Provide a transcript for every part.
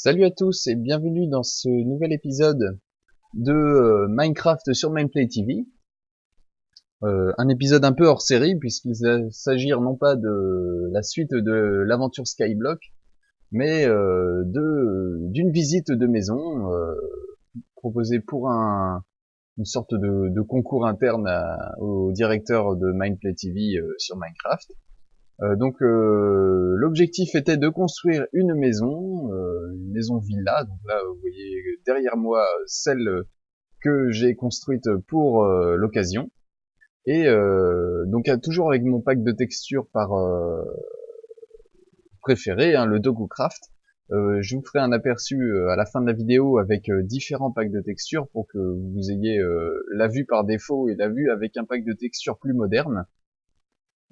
Salut à tous et bienvenue dans ce nouvel épisode de Minecraft sur Mindplay TV. Un épisode un peu hors série puisqu'il s'agit non pas de la suite de l'aventure Skyblock, mais d'une visite de maison proposée pour une sorte de concours interne au directeur de Mindplay TV sur Minecraft. L'objectif était de construire une maison villa. Donc là, vous voyez derrière moi celle que j'ai construite pour l'occasion. Et toujours avec mon pack de textures préféré, hein, le DokuCraft. Je vous ferai un aperçu à la fin de la vidéo avec différents packs de textures pour que vous ayez la vue par défaut et la vue avec un pack de textures plus moderne.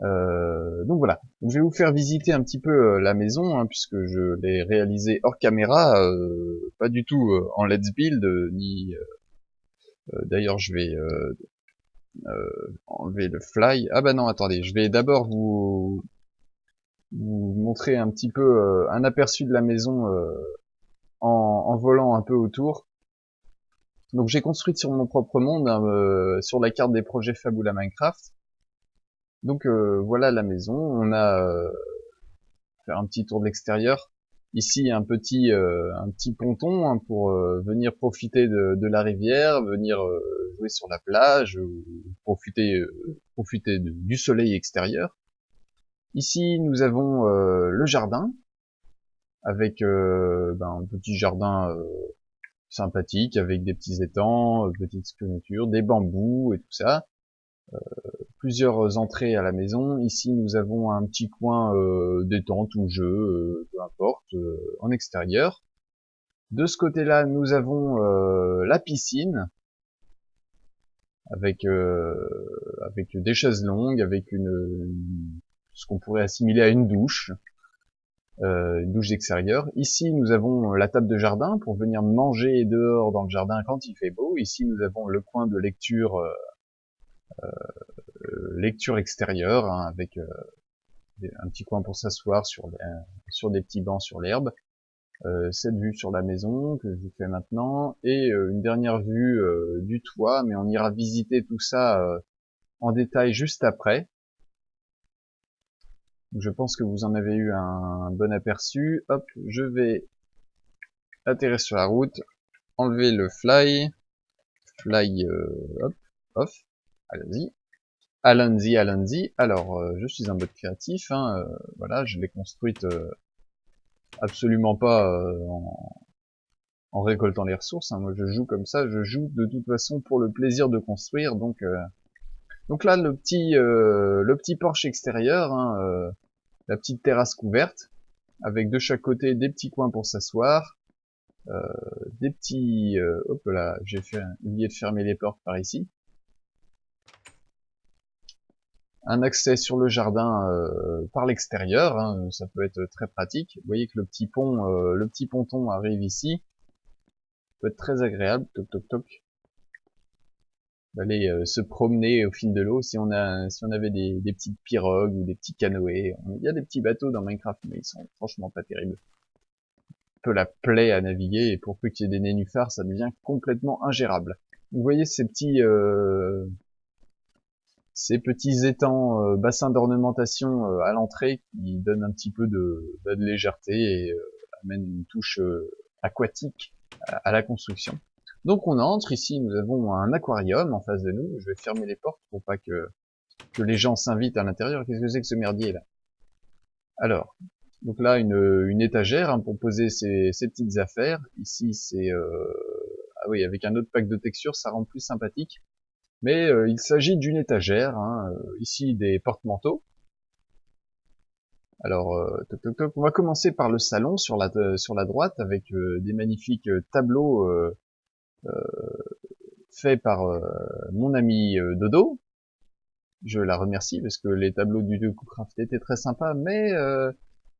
Donc voilà, je vais vous faire visiter un petit peu la maison, hein, puisque je l'ai réalisée hors caméra, pas du tout en let's build, ni... D'ailleurs, je vais enlever le fly. Ah bah non, attendez, je vais d'abord vous montrer un petit peu un aperçu de la maison en volant un peu autour. Donc j'ai construit sur mon propre monde, hein, sur la carte des projets Fabula Minecraft. Donc voilà la maison, on a faire un petit tour de l'extérieur. Ici, un petit ponton, hein, pour venir profiter de la rivière, venir jouer sur la plage, ou profiter du soleil extérieur. Ici, nous avons le jardin, avec un petit jardin sympathique, avec des petits étangs, petites clôtures, des bambous et tout ça. Plusieurs entrées à la maison. Ici, nous avons un petit coin détente ou jeu, peu importe, en extérieur. De ce côté-là, nous avons la piscine avec des chaises longues, avec ce qu'on pourrait assimiler à une douche extérieure. Ici, nous avons la table de jardin pour venir manger dehors dans le jardin quand il fait beau. Ici, nous avons le coin de lecture extérieure, hein, avec un petit coin pour s'asseoir sur des petits bancs sur l'herbe. Cette vue sur la maison que je vous fais maintenant, et une dernière vue du toit, mais on ira visiter tout ça en détail juste après. Je pense que vous en avez eu un bon aperçu. Hop, je vais atterrir sur la route, enlever le fly, hop, off, allons-y. Allons-y, allons-y. Alors, je suis un mode créatif, hein, voilà, je l'ai construite absolument pas en récoltant les ressources, hein. Moi, je joue comme ça, je joue de toute façon pour le plaisir de construire. Donc là, le petit porche extérieur, hein, la petite terrasse couverte, avec de chaque côté des petits coins pour s'asseoir, euh, des petits, hop là, oublié de fermer les portes par ici. Un accès sur le jardin par l'extérieur, hein, ça peut être très pratique. Vous voyez que le petit ponton arrive ici, peut être très agréable. Toc toc toc. D'aller se promener au fil de l'eau. Si on avait des petites pirogues ou des petits canoës, il y a des petits bateaux dans Minecraft, mais ils sont franchement pas terribles. Un peu la plaie à naviguer, et pour peu qu'il y ait des nénuphars, ça devient complètement ingérable. Vous voyez ces petits étangs, bassins d'ornementation à l'entrée qui donnent un petit peu de légèreté et amènent une touche aquatique à la construction. Donc on entre, ici nous avons un aquarium en face de nous. Je vais fermer les portes pour pas que les gens s'invitent à l'intérieur. Qu'est-ce que c'est que ce merdier là? Alors, donc là une étagère, hein, pour poser ses petites affaires. Ici c'est ah oui, avec un autre pack de textures, ça rend plus sympathique. Mais il s'agit d'une étagère, hein, ici des porte-manteaux. Alors, toc, toc, toc. On va commencer par le salon sur la droite, avec des magnifiques tableaux faits par mon ami Dodo. Je la remercie parce que les tableaux du DokuCraft étaient très sympas, mais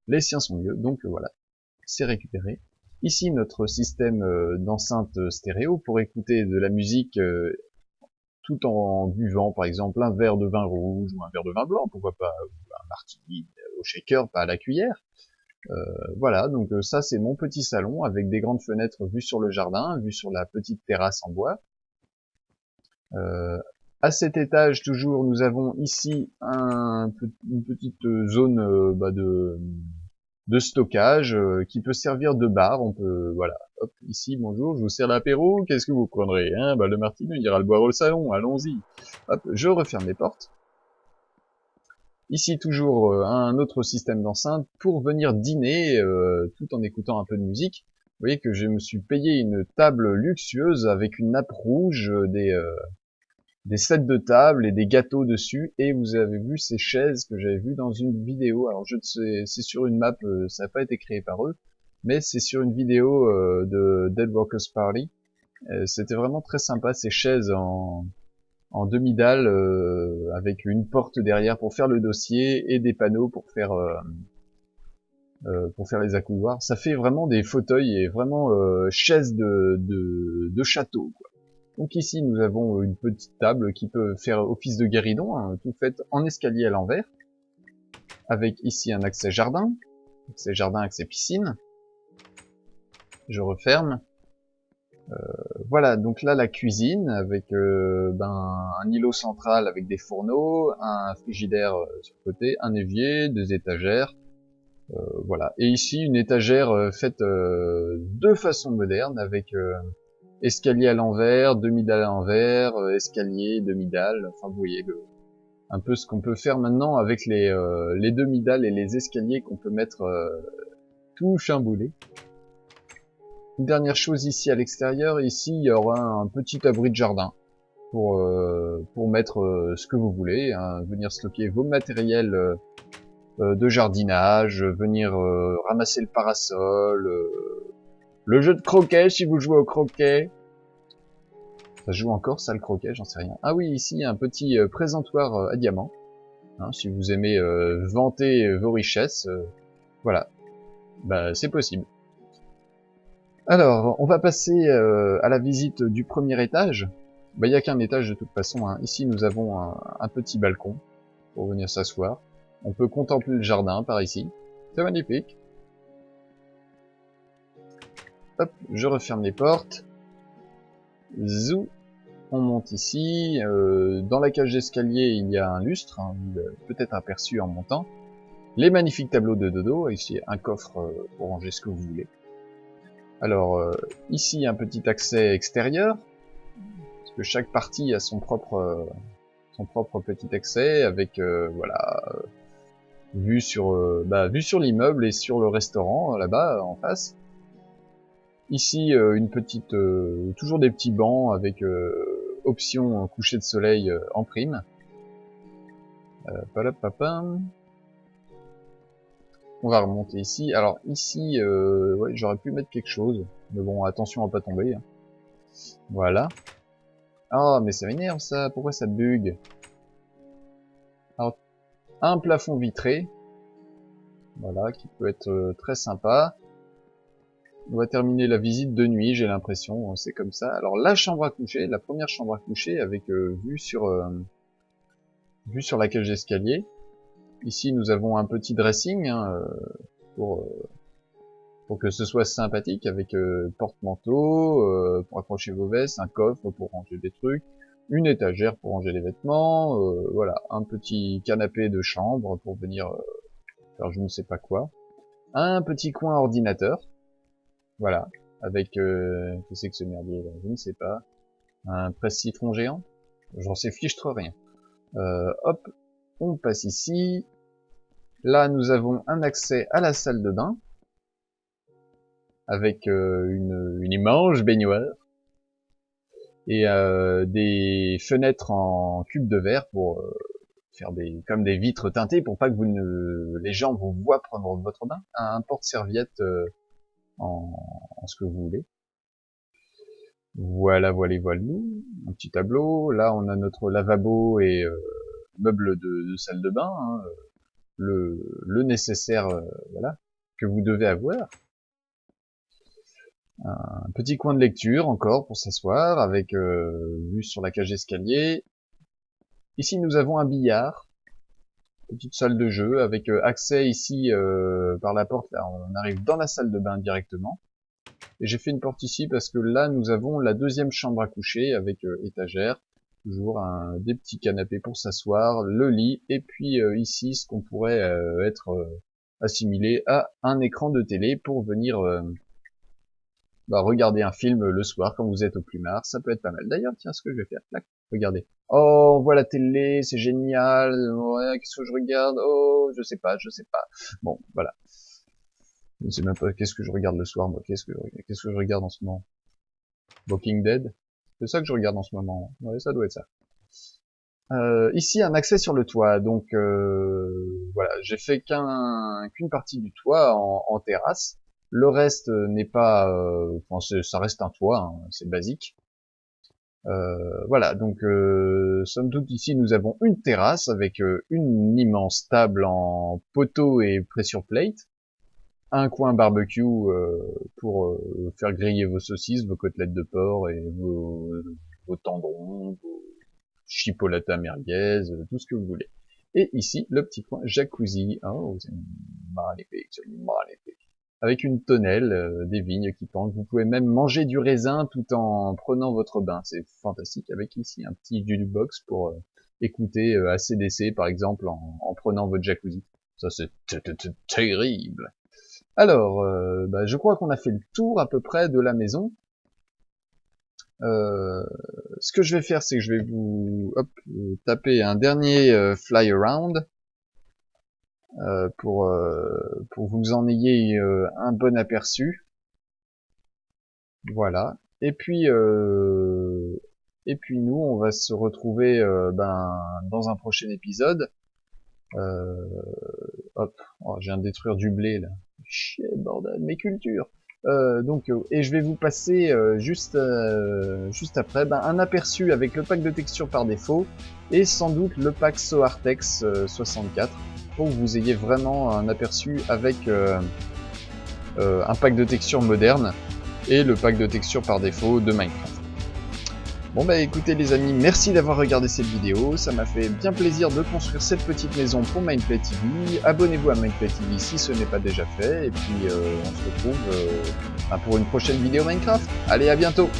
les siens sont mieux. Donc voilà, c'est récupéré. Ici, notre système d'enceinte stéréo pour écouter de la musique tout en buvant, par exemple, un verre de vin rouge ou un verre de vin blanc, pourquoi pas, un martini au shaker, pas à la cuillère. Voilà, donc ça c'est mon petit salon avec des grandes fenêtres vues sur le jardin, vues sur la petite terrasse en bois. À cet étage toujours, nous avons ici une petite zone de stockage qui peut servir de bar. On peut, voilà, hop, ici, bonjour, je vous sers l'apéro, qu'est-ce que vous prendrez, hein? Bah, le martini, il ira le boire au salon, allons-y. Hop, je referme les portes. Ici, toujours un autre système d'enceinte pour venir dîner tout en écoutant un peu de musique. Vous voyez que je me suis payé une table luxueuse avec une nappe rouge, des sets de table et des gâteaux dessus, et vous avez vu ces chaises que j'avais vues dans une vidéo. Alors je ne sais, c'est sur une map, ça n'a pas été créé par eux, mais c'est sur une vidéo de Dead Workers Party. C'était vraiment très sympa, ces chaises en demi-dalle avec une porte derrière pour faire le dossier et des panneaux pour faire les accoudoirs. Ça fait vraiment des fauteuils et vraiment chaises de château, quoi. Donc ici, nous avons une petite table qui peut faire office de guéridon, hein, tout fait en escalier à l'envers, avec ici un accès jardin, accès piscine. Je referme. Voilà, donc là la cuisine avec un îlot central avec des fourneaux, un frigidaire sur le côté, un évier, des étagères. Voilà. Et ici une étagère faite de façon moderne avec escalier à l'envers, demi-dalle à l'envers, escalier, demi-dalle, enfin vous voyez un peu ce qu'on peut faire maintenant avec les demi-dalles et les escaliers qu'on peut mettre tout chamboulé. Une dernière chose ici à l'extérieur, ici il y aura un petit abri de jardin pour mettre ce que vous voulez, hein, venir stocker vos matériels de jardinage, venir ramasser le parasol, le jeu de croquet si vous jouez au croquet. Ça joue encore ça le croquet, j'en sais rien. Ah oui, ici il y a un petit présentoir à diamants. Hein, si vous aimez vanter vos richesses, voilà, bah c'est possible. Alors, on va passer à la visite du premier étage. Bah, il n'y a qu'un étage de toute façon, hein. Ici, nous avons un petit balcon pour venir s'asseoir. On peut contempler le jardin par ici. C'est magnifique. Hop, je referme les portes. Zou, on monte ici. Dans la cage d'escalier, il y a un lustre, hein, peut-être aperçu en montant. Les magnifiques tableaux de dodo. Ici, un coffre pour ranger ce que vous voulez. Alors, ici, un petit accès extérieur. Parce que chaque partie a son propre petit accès avec voilà vue sur l'immeuble et sur le restaurant là-bas en face. Ici une petite toujours des petits bancs avec option coucher de soleil en prime. On va remonter ici. Alors ici ouais, j'aurais pu mettre quelque chose, mais bon attention à pas tomber. Hein. Voilà. Ah mais ça m'énerve ça, pourquoi ça bug? Alors, un plafond vitré, voilà, qui peut être très sympa. On va terminer la visite de nuit, j'ai l'impression, c'est comme ça. Alors la chambre à coucher, la première chambre à coucher avec vue sur la cage d'escalier. Ici nous avons un petit dressing hein, pour que ce soit sympathique avec porte-manteau pour accrocher vos vestes, un coffre pour ranger des trucs, une étagère pour ranger les vêtements, voilà, un petit canapé de chambre pour venir faire je ne sais pas quoi, un petit coin ordinateur, voilà, avec qu'est-ce que ce merdier là, je ne sais pas, un presse-citron géant, j'en sais fiche trop rien. Hop, on passe ici. Là, nous avons un accès à la salle de bain avec une immense baignoire et des fenêtres en cube de verre pour faire comme des vitres teintées pour pas que les gens vous voient prendre votre bain. Un porte-serviette en ce que vous voulez. Voilà. Un petit tableau. Là, on a notre lavabo et meuble de salle de bain. Hein, le nécessaire, voilà, que vous devez avoir. Un petit coin de lecture encore pour s'asseoir avec vue sur la cage d'escalier. Ici, nous avons un billard petite salle de jeu avec accès ici par la porte. Là, on arrive dans la salle de bain directement. Et j'ai fait une porte ici parce que là, nous avons la deuxième chambre à coucher avec étagère. Toujours des petits canapés pour s'asseoir, le lit, et puis ici, ce qu'on pourrait être assimilé à un écran de télé pour venir regarder un film le soir quand vous êtes au plumard. Ça peut être pas mal. D'ailleurs, tiens, ce que je vais faire, là, regardez. Oh, on voit la télé, c'est génial. Ouais, qu'est-ce que je regarde? Oh, je sais pas. Bon, voilà. Je ne sais même pas qu'est-ce que je regarde le soir, moi. Qu'est-ce que je regarde en ce moment? Walking Dead? C'est ça que je regarde en ce moment. Ouais, ça doit être ça. Ici, un accès sur le toit. Donc, voilà, j'ai fait qu'une partie du toit en terrasse. Le reste n'est pas... ça reste un toit, hein, c'est basique. Voilà, donc, somme toute, ici, nous avons une terrasse avec une immense table en poteau et pressure plate. Un coin barbecue pour faire griller vos saucisses, vos côtelettes de porc et vos tendrons, vos chipolata merguez, tout ce que vous voulez. Et ici, le petit coin jacuzzi. Oh, c'est magnifique. Avec une tonnelle, des vignes qui pendent. Vous pouvez même manger du raisin tout en prenant votre bain. C'est fantastique. Avec ici un petit jukebox pour écouter AC/DC, par exemple, en prenant votre jacuzzi. Ça, c'est terrible. Alors, je crois qu'on a fait le tour à peu près de la maison. Ce que je vais faire, c'est que je vais vous taper un dernier fly around pour vous en ayez un bon aperçu. Voilà. Et puis nous, on va se retrouver dans un prochain épisode. Hop, oh, je viens de détruire du blé là. Chier, bordel, mes cultures. Et je vais vous passer juste après un aperçu avec le pack de textures par défaut et sans doute le pack Soartex 64 pour que vous ayez vraiment un aperçu avec un pack de textures moderne et le pack de textures par défaut de Minecraft. Bon écoutez les amis, merci d'avoir regardé cette vidéo, ça m'a fait bien plaisir de construire cette petite maison pour Mindplay TV. Abonnez-vous à Mindplay TV si ce n'est pas déjà fait, et puis on se retrouve pour une prochaine vidéo Minecraft. Allez, à bientôt!